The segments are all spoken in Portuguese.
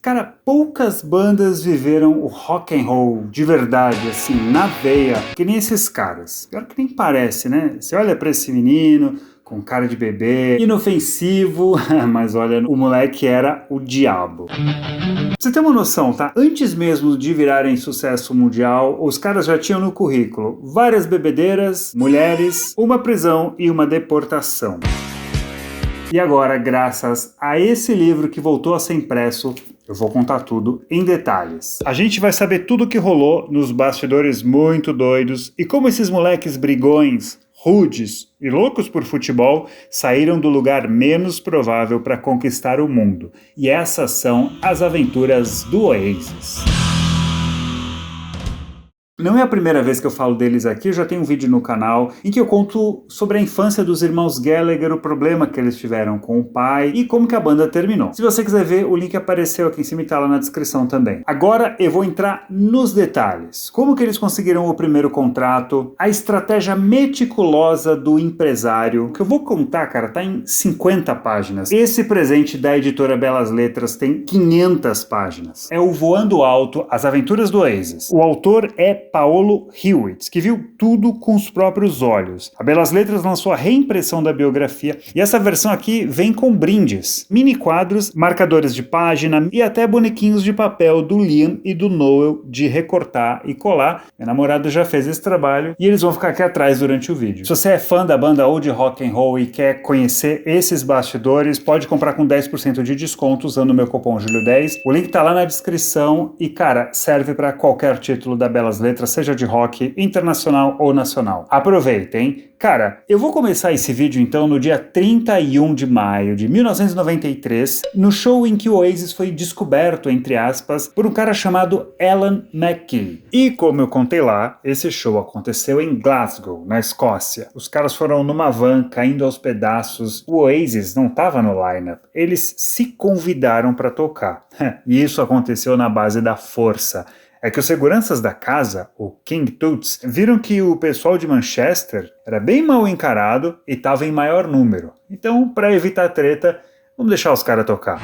Cara, poucas bandas viveram o rock and roll de verdade, assim, na veia, que nem esses caras. Pior que nem parece, né? Você olha pra esse menino com cara de bebê, inofensivo, mas olha, o moleque era o diabo. Pra você ter uma noção, tá? Antes mesmo de virarem sucesso mundial, os caras já tinham no currículo várias bebedeiras, mulheres, uma prisão e uma deportação. E agora, graças a esse livro que voltou a ser impresso, eu vou contar tudo em detalhes. A gente vai saber tudo o que rolou nos bastidores muito doidos e como esses moleques brigões, rudes e loucos por futebol saíram do lugar menos provável para conquistar o mundo. E essas são as aventuras do Oasis. Não é a primeira vez que eu falo deles aqui, eu já tenho um vídeo no canal em que eu conto sobre a infância dos irmãos Gallagher, o problema que eles tiveram com o pai e como que a banda terminou. Se você quiser ver, o link apareceu aqui em cima e tá lá na descrição também. Agora eu vou entrar nos detalhes. Como que eles conseguiram o primeiro contrato, a estratégia meticulosa do empresário, que eu vou contar, cara, tá em 50 páginas. Esse presente da editora Belas Letras tem 500 páginas. É o Voando Alto, As Aventuras do Oasis. O autor é Paolo Hewitt, que viu tudo com os próprios olhos. A Belas Letras lançou a reimpressão da biografia e essa versão aqui vem com brindes, mini quadros, marcadores de página e até bonequinhos de papel do Liam e do Noel de recortar e colar. Minha namorada já fez esse trabalho e eles vão ficar aqui atrás durante o vídeo. Se você é fã da banda ou de rock and roll e quer conhecer esses bastidores, pode comprar com 10% de desconto usando o meu cupom Julio10. O link tá lá na descrição e, cara, serve para qualquer título da Belas Letras, seja de rock, internacional ou nacional. Aproveitem. Cara, eu vou começar esse vídeo então no dia 31 de maio de 1993, no show em que o Oasis foi descoberto, entre aspas, por um cara chamado Alan McGee. E como eu contei lá, esse show aconteceu em Glasgow, na Escócia. Os caras foram numa van caindo aos pedaços. O Oasis não estava no lineup, eles se convidaram para tocar. E isso aconteceu na base da força. É que os seguranças da casa, o King Toots, viram que o pessoal de Manchester era bem mal encarado e estava em maior número. Então, para evitar treta, vamos deixar os caras tocar.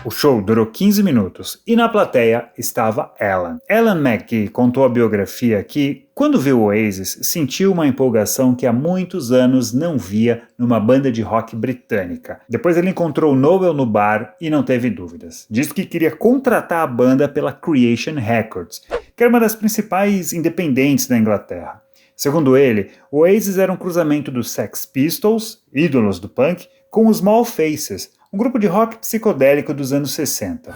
O show durou 15 minutos e na plateia estava Alan. Alan McGee contou a biografia que, quando viu o Oasis, sentiu uma empolgação que há muitos anos não via numa banda de rock britânica. Depois ele encontrou Noel no bar e não teve dúvidas. Disse que queria contratar a banda pela Creation Records, que era uma das principais independentes da Inglaterra. Segundo ele, o Oasis era um cruzamento dos Sex Pistols, ídolos do punk, com os Small Faces, um grupo de rock psicodélico dos anos 60.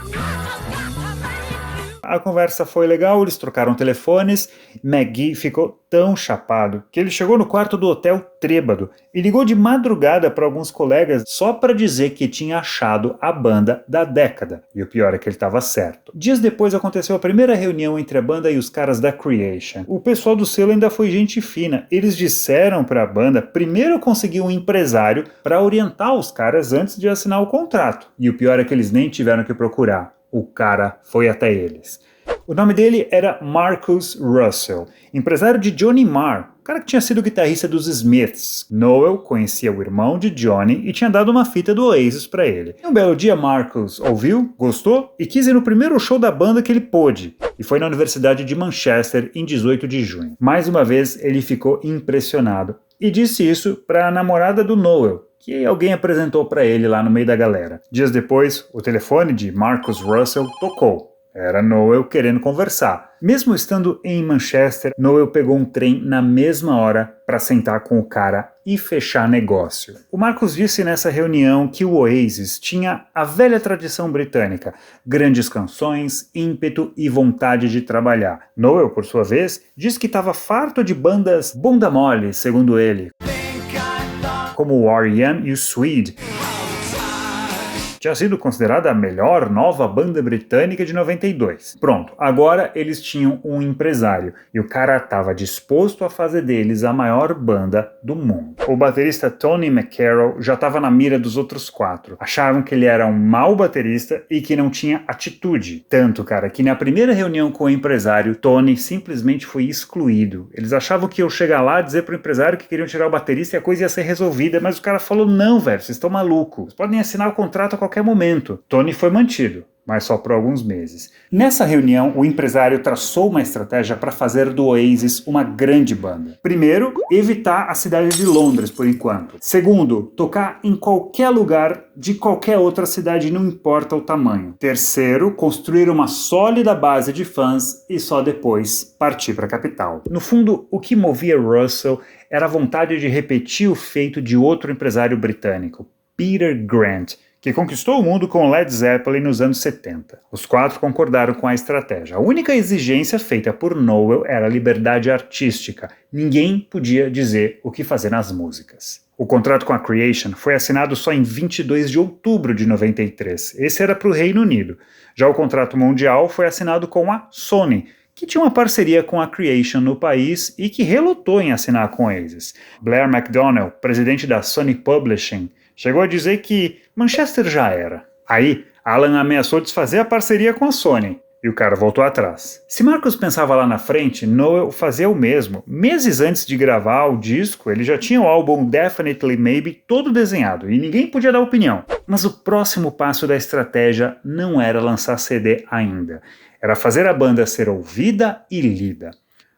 A conversa foi legal, eles trocaram telefones. McGee ficou tão chapado que ele chegou no quarto do hotel trêbado e ligou de madrugada para alguns colegas só para dizer que tinha achado a banda da década. E o pior é que ele estava certo. Dias depois aconteceu a primeira reunião entre a banda e os caras da Creation. O pessoal do selo ainda foi gente fina. Eles disseram para a banda primeiro conseguir um empresário para orientar os caras antes de assinar o contrato. E o pior é que eles nem tiveram que procurar. O cara foi até eles. O nome dele era Marcus Russell, empresário de Johnny Marr, o cara que tinha sido guitarrista dos Smiths. Noel conhecia o irmão de Johnny e tinha dado uma fita do Oasis para ele. Um belo dia, Marcus ouviu, gostou e quis ir no primeiro show da banda que ele pôde. E foi na Universidade de Manchester em 18 de junho. Mais uma vez, ele ficou impressionado e disse isso para a namorada do Noel, que alguém apresentou para ele lá no meio da galera. Dias depois, o telefone de Marcus Russell tocou. Era Noel querendo conversar. Mesmo estando em Manchester, Noel pegou um trem na mesma hora para sentar com o cara e fechar negócio. O Marcus disse nessa reunião que o Oasis tinha a velha tradição britânica, grandes canções, ímpeto e vontade de trabalhar. Noel, por sua vez, disse que estava farto de bandas bunda mole, segundo ele, como o R.E.M. e o Swede. Tinha sido considerada a melhor nova banda britânica de 92. Pronto, agora eles tinham um empresário e o cara estava disposto a fazer deles a maior banda do mundo. O baterista Tony McCarroll já estava na mira dos outros quatro. Achavam que ele era um mau baterista e que não tinha atitude. Tanto, cara, que na primeira reunião com o empresário, Tony simplesmente foi excluído. Eles achavam que eu chegar lá e dizer pro empresário que queriam tirar o baterista e a coisa ia ser resolvida, mas o cara falou, não, velho, vocês estão malucos. Vocês podem assinar o contrato a qualquer qualquer momento. Tony foi mantido, mas só por alguns meses. Nessa reunião, o empresário traçou uma estratégia para fazer do Oasis uma grande banda. Primeiro, evitar a cidade de Londres por enquanto. Segundo, tocar em qualquer lugar de qualquer outra cidade, não importa o tamanho. Terceiro, construir uma sólida base de fãs e só depois partir para a capital. No fundo, o que movia Russell era a vontade de repetir o feito de outro empresário britânico, Peter Grant, que conquistou o mundo com Led Zeppelin nos anos 70. Os 4 concordaram com a estratégia. A única exigência feita por Noel era a liberdade artística. Ninguém podia dizer o que fazer nas músicas. O contrato com a Creation foi assinado só em 22 de outubro de 93. Esse era para o Reino Unido. Já o contrato mundial foi assinado com a Sony, que tinha uma parceria com a Creation no país e que relutou em assinar com Oasis. Blair McDonnell, presidente da Sony Publishing, chegou a dizer que Manchester já era. Aí, Alan ameaçou desfazer a parceria com a Sony, e o cara voltou atrás. Se Marcus pensava lá na frente, Noel fazia o mesmo. Meses antes de gravar o disco, ele já tinha o álbum Definitely Maybe todo desenhado, e ninguém podia dar opinião. Mas o próximo passo da estratégia não era lançar CD ainda. Era fazer a banda ser ouvida e lida.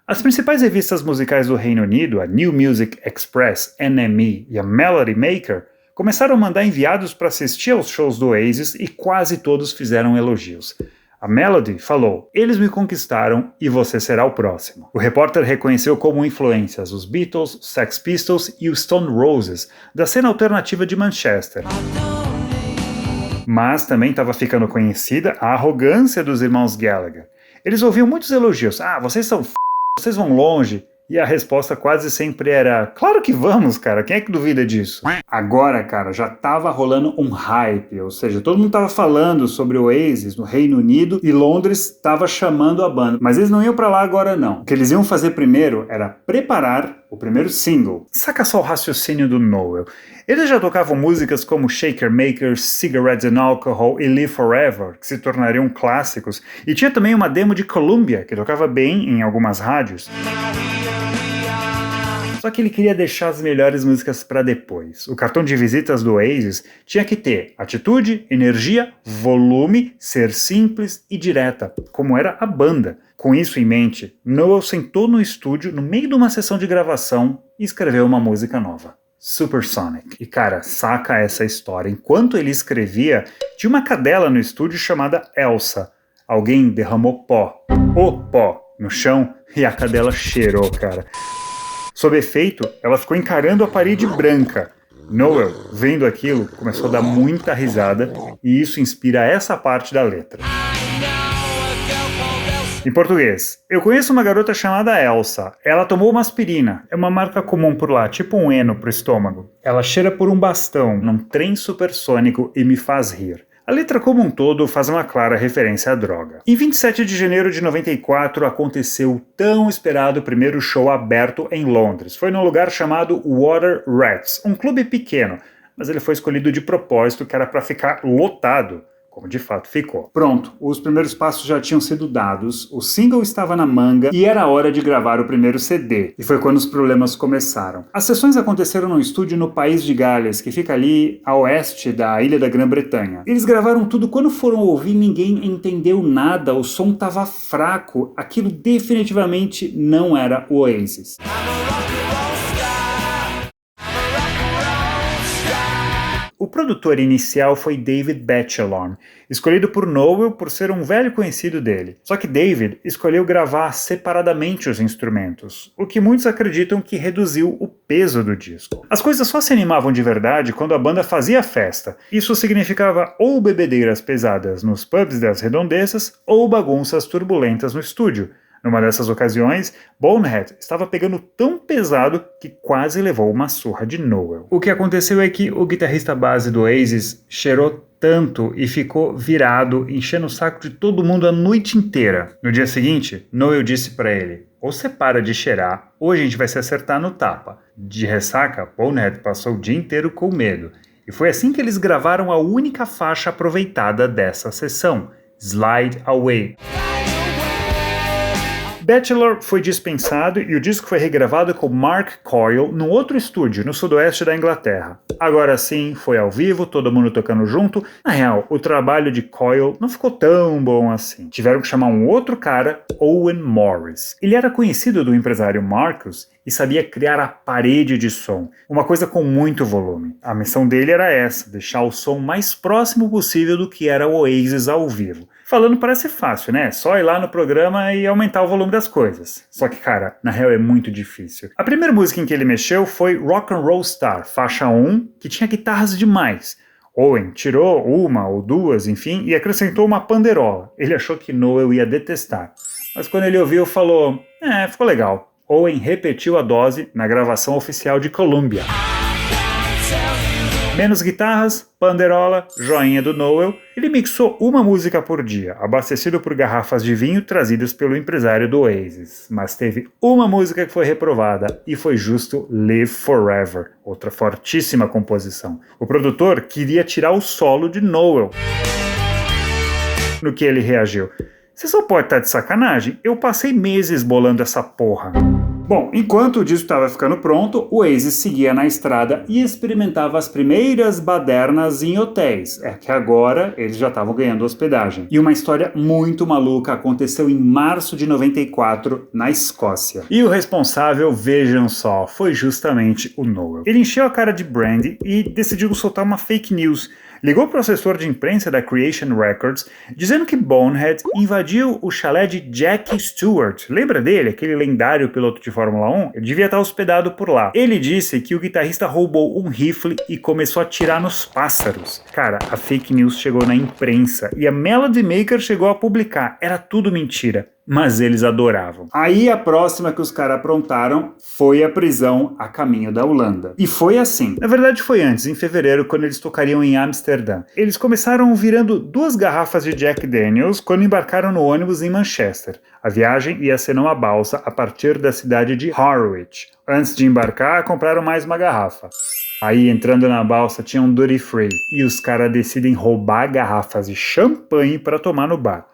As principais revistas musicais do Reino Unido, a New Music Express, NME e a Melody Maker, começaram a mandar enviados para assistir aos shows do Oasis e quase todos fizeram elogios. A Melody falou: "Eles me conquistaram e você será o próximo." O repórter reconheceu como influências os Beatles, Sex Pistols e os Stone Roses, da cena alternativa de Manchester. Mas também estava ficando conhecida a arrogância dos irmãos Gallagher. Eles ouviam muitos elogios: "Ah, vocês são vocês vão longe." E a resposta quase sempre era: "Claro que vamos, cara, quem é que duvida disso?" Agora, cara, já tava rolando um hype, ou seja, todo mundo tava falando sobre o Oasis no Reino Unido e Londres tava chamando a banda, mas eles não iam pra lá agora não. O que eles iam fazer primeiro era preparar o primeiro single. Saca só o raciocínio do Noel. Eles já tocavam músicas como Shaker Maker, Cigarettes and Alcohol e Live Forever, que se tornariam clássicos, e tinha também uma demo de Columbia, que tocava bem em algumas rádios. Só que ele queria deixar as melhores músicas para depois. O cartão de visitas do Oasis tinha que ter atitude, energia, volume, ser simples e direta, como era a banda. Com isso em mente, Noel sentou no estúdio no meio de uma sessão de gravação e escreveu uma música nova, Supersonic. E cara, saca essa história. Enquanto ele escrevia, tinha uma cadela no estúdio chamada Elsa. Alguém derramou o pó, no chão e a cadela cheirou, cara. Sob efeito, ela ficou encarando a parede branca. Noel, vendo aquilo, começou a dar muita risada e isso inspira essa parte da letra. Em português, eu conheço uma garota chamada Elsa. Ela tomou uma aspirina. É uma marca comum por lá, tipo um Eno pro estômago. Ela cheira por um bastão num trem supersônico e me faz rir. A letra como um todo faz uma clara referência à droga. Em 27 de janeiro de 94 aconteceu o tão esperado primeiro show aberto em Londres. Foi num lugar chamado Water Rats, um clube pequeno, mas ele foi escolhido de propósito que era para ficar lotado, como de fato ficou. Pronto, os primeiros passos já tinham sido dados, o single estava na manga e era hora de gravar o primeiro CD. E foi quando os problemas começaram. As sessões aconteceram num estúdio no País de Gales, que fica ali a oeste da ilha da Grã-Bretanha. Eles gravaram tudo, quando foram ouvir ninguém entendeu nada, o som estava fraco, aquilo definitivamente não era o Oasis. O produtor inicial foi David Batchelor, escolhido por Noel por ser um velho conhecido dele. Só que David escolheu gravar separadamente os instrumentos, o que muitos acreditam que reduziu o peso do disco. As coisas só se animavam de verdade quando a banda fazia festa. Isso significava ou bebedeiras pesadas nos pubs das redondezas ou bagunças turbulentas no estúdio. Numa dessas ocasiões, Bonehead estava pegando tão pesado que quase levou uma surra de Noel. O que aconteceu é que o guitarrista base do Oasis cheirou tanto e ficou virado, enchendo o saco de todo mundo a noite inteira. No dia seguinte, Noel disse para ele: "Ou você para de cheirar, ou a gente vai se acertar no tapa." De ressaca, Bonehead passou o dia inteiro com medo. E foi assim que eles gravaram a única faixa aproveitada dessa sessão, Slide Away. Bachelor foi dispensado e o disco foi regravado com Mark Coyle num outro estúdio no sudoeste da Inglaterra. Agora sim, foi ao vivo, todo mundo tocando junto. Na real, o trabalho de Coyle não ficou tão bom assim. Tiveram que chamar um outro cara, Owen Morris. Ele era conhecido do empresário Marcus e sabia criar a parede de som, uma coisa com muito volume. A missão dele era essa, deixar o som mais próximo possível do que era o Oasis ao vivo. Falando parece fácil, né? Só ir lá no programa e aumentar o volume das coisas. Só que, cara, na real é muito difícil. A primeira música em que ele mexeu foi Rock and Roll Star, faixa 1, que tinha guitarras demais. Owen tirou uma ou duas, enfim, e acrescentou uma panderola. Ele achou que Noel ia detestar. Mas quando ele ouviu, falou, ficou legal. Owen repetiu a dose na gravação oficial de Columbia. Menos guitarras, panderola, joinha do Noel. Ele mixou uma música por dia, abastecido por garrafas de vinho trazidas pelo empresário do Oasis. Mas teve uma música que foi reprovada e foi justo Live Forever, outra fortíssima composição. O produtor queria tirar o solo de Noel. No que ele reagiu: "Você só pode estar de sacanagem? Eu passei meses bolando essa porra." Bom, enquanto o disco estava ficando pronto, o Oasis seguia na estrada e experimentava as primeiras badernas em hotéis. É que agora eles já estavam ganhando hospedagem. E uma história muito maluca aconteceu em março de 94, na Escócia. E o responsável, vejam só, foi justamente o Noel. Ele encheu a cara de brandy e decidiu soltar uma fake news. Ligou para o assessor de imprensa da Creation Records, dizendo que Bonehead invadiu o chalé de Jackie Stewart. Lembra dele, aquele lendário piloto de Fórmula 1? Ele devia estar hospedado por lá. Ele disse que o guitarrista roubou um rifle e começou a atirar nos pássaros. Cara, a fake news chegou na imprensa e a Melody Maker chegou a publicar. Era tudo mentira. Mas eles adoravam. Aí a próxima que os caras aprontaram foi a prisão a caminho da Holanda. E foi assim. Na verdade foi antes, em fevereiro, quando eles tocariam em Amsterdã. Eles começaram virando 2 garrafas de Jack Daniels quando embarcaram no ônibus em Manchester. A viagem ia ser numa balsa a partir da cidade de Harwich. Antes de embarcar, compraram mais uma garrafa. Aí, entrando na balsa, tinha um duty free. E os caras decidem roubar garrafas de champanhe para tomar no bar.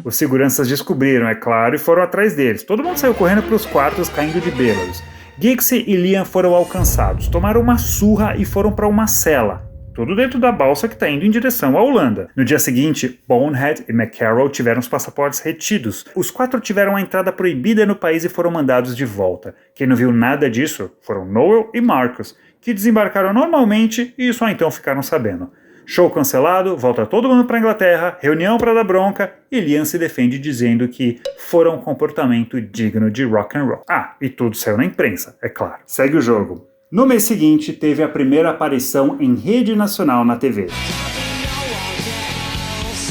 Os seguranças descobriram, é claro, e foram atrás deles. Todo mundo saiu correndo para os quartos, caindo de bêbados. Gixie e Liam foram alcançados, tomaram uma surra e foram para uma cela. Tudo dentro da balsa que está indo em direção à Holanda. No dia seguinte, Bonehead e McCarroll tiveram os passaportes retidos. Os 4 tiveram a entrada proibida no país e foram mandados de volta. Quem não viu nada disso foram Noel e Marcus, que desembarcaram normalmente e só então ficaram sabendo. Show cancelado, volta todo mundo para a Inglaterra, reunião para dar bronca, e Liam se defende dizendo que foram um comportamento digno de rock and roll. Ah, e tudo saiu na imprensa, é claro. Segue o jogo. No mês seguinte, teve a primeira aparição em rede nacional na TV.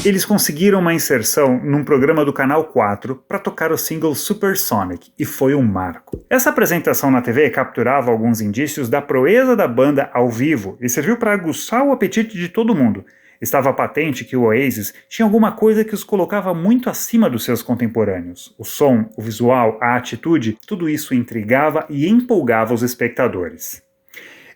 Eles conseguiram uma inserção num programa do Canal 4 para tocar o single Supersonic, e foi um marco. Essa apresentação na TV capturava alguns indícios da proeza da banda ao vivo e serviu para aguçar o apetite de todo mundo. Estava patente que o Oasis tinha alguma coisa que os colocava muito acima dos seus contemporâneos. O som, o visual, a atitude, tudo isso intrigava e empolgava os espectadores.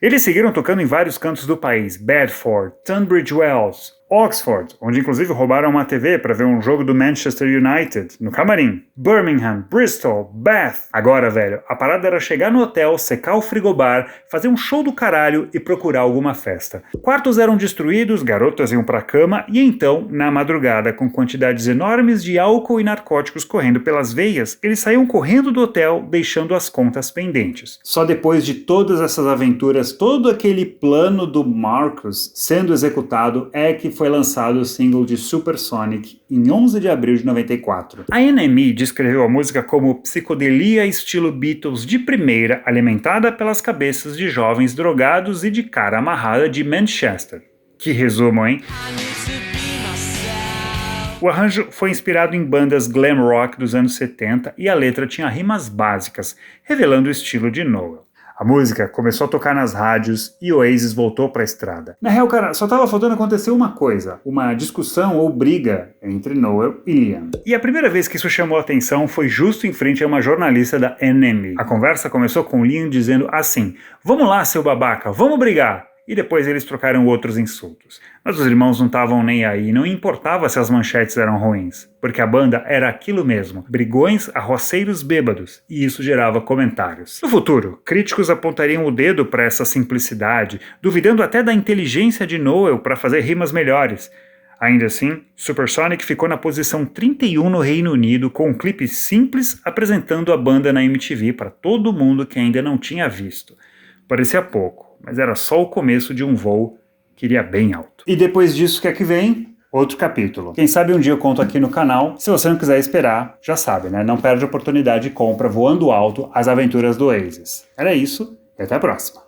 Eles seguiram tocando em vários cantos do país: Bedford, Tunbridge Wells, Oxford, onde inclusive roubaram uma TV para ver um jogo do Manchester United, no camarim, Birmingham, Bristol, Bath. Agora, velho, a parada era chegar no hotel, secar o frigobar, fazer um show do caralho e procurar alguma festa. Quartos eram destruídos, garotas iam pra cama e então, na madrugada, com quantidades enormes de álcool e narcóticos correndo pelas veias, eles saíam correndo do hotel, deixando as contas pendentes. Só depois de todas essas aventuras, todo aquele plano do Marcus sendo executado, é que foi lançado o single de Supersonic em 11 de abril de 94. A NME descreveu a música como psicodelia estilo Beatles de primeira, alimentada pelas cabeças de jovens drogados e de cara amarrada de Manchester. Que resumo, hein? O arranjo foi inspirado em bandas glam rock dos anos 70 e a letra tinha rimas básicas, revelando o estilo de Noel. A música começou a tocar nas rádios e Oasis voltou para a estrada. Na real, cara, só estava faltando acontecer uma coisa: uma discussão ou briga entre Noel e Liam. E a primeira vez que isso chamou a atenção foi justo em frente a uma jornalista da NME. A conversa começou com Liam dizendo assim: "Vamos lá, seu babaca, vamos brigar." e depois eles trocaram outros insultos. Mas os irmãos não estavam nem aí, não importava se as manchetes eram ruins, porque a banda era aquilo mesmo, brigões arroceiros bêbados, e isso gerava comentários. No futuro, críticos apontariam o dedo para essa simplicidade, duvidando até da inteligência de Noel para fazer rimas melhores. Ainda assim, Supersonic ficou na posição 31 no Reino Unido com um clipe simples apresentando a banda na MTV para todo mundo que ainda não tinha visto. Parecia pouco, mas era só o começo de um voo que iria bem alto. E depois disso, o que é que vem? Outro capítulo. Quem sabe um dia eu conto aqui no canal. Se você não quiser esperar, já sabe, né? Não perde a oportunidade e compra Voando Alto, As Aventuras do Oasis. Era isso e até a próxima.